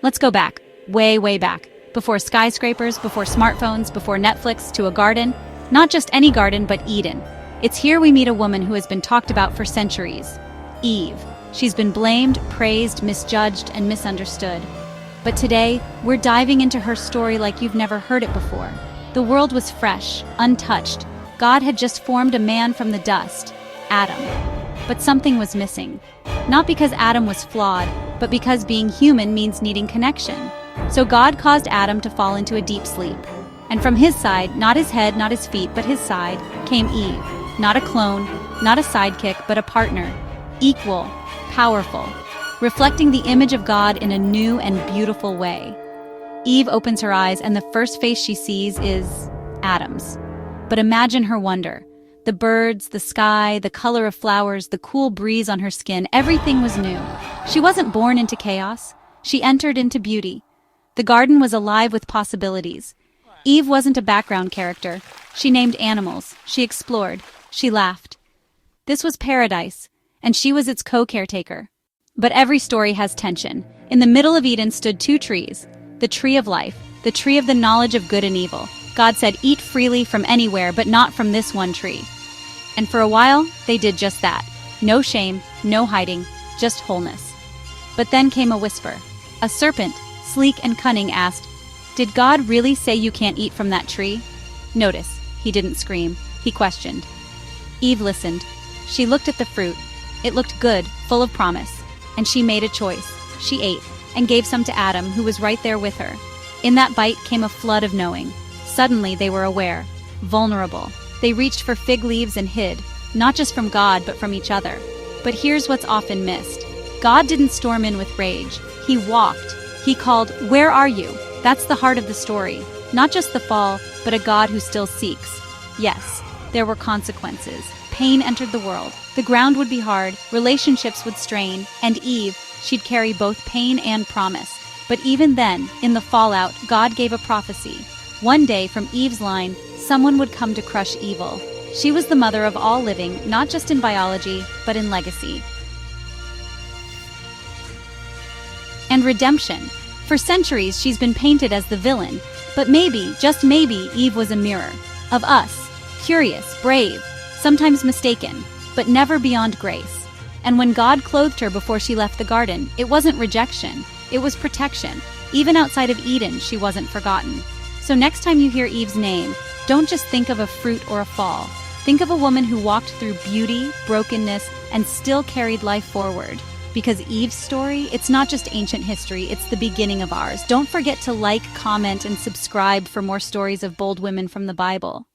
Let's go back, way, way back. Before skyscrapers, before smartphones, before Netflix, to a garden. Not just any garden, but Eden. It's here we meet a woman who has been talked about for centuries. Eve. She's been blamed, praised, misjudged, and misunderstood. But today, we're diving into her story like you've never heard it before. The world was fresh, untouched. God had just formed a man from the dust, Adam. But something was missing. Not because Adam was flawed, but because being human means needing connection. So God caused Adam to fall into a deep sleep. And from his side, not his head, not his feet, but his side, came Eve. Not a clone, not a sidekick, but a partner. Equal, powerful, reflecting the image of God in a new and beautiful way. Eve opens her eyes, and the first face she sees is Adam's. But imagine her wonder. The birds, the sky, the color of flowers, the cool breeze on her skin, everything was new. She wasn't born into chaos. She entered into beauty. The garden was alive with possibilities. Eve wasn't a background character. She named animals. She explored. She laughed. This was paradise, and she was its co-caretaker. But every story has tension. In the middle of Eden stood two trees. The tree of life, the tree of the knowledge of good and evil. God said, "Eat freely from anywhere, but not from this one tree." And for a while, they did just that. No shame, no hiding, just wholeness. But then came a whisper. A serpent, sleek and cunning, asked, "Did God really say you can't eat from that tree?" Notice, he didn't scream. He questioned. Eve listened. She looked at the fruit. It looked good, full of promise. And she made a choice. She ate, and gave some to Adam, who was right there with her. In that bite came a flood of knowing. Suddenly they were aware, vulnerable. They reached for fig leaves and hid, not just from God, but from each other. But here's what's often missed. God didn't storm in with rage. He walked. He called, "Where are you?" That's the heart of the story. Not just the fall, but a God who still seeks. Yes, there were consequences. Pain entered the world. The ground would be hard, relationships would strain, and Eve, she'd carry both pain and promise. But even then, in the fallout, God gave a prophecy. One day, from Eve's line, someone would come to crush evil. She was the mother of all living, not just in biology, but in legacy. And redemption. For centuries, she's been painted as the villain. But maybe, just maybe, Eve was a mirror. Of us. Curious, brave, sometimes mistaken, but never beyond grace. And when God clothed her before she left the garden, it wasn't rejection. It was protection. Even outside of Eden, she wasn't forgotten. So next time you hear Eve's name, don't just think of a fruit or a fall. Think of a woman who walked through beauty, brokenness, and still carried life forward. Because Eve's story, it's not just ancient history, it's the beginning of ours. Don't forget to like, comment, and subscribe for more stories of bold women from the Bible.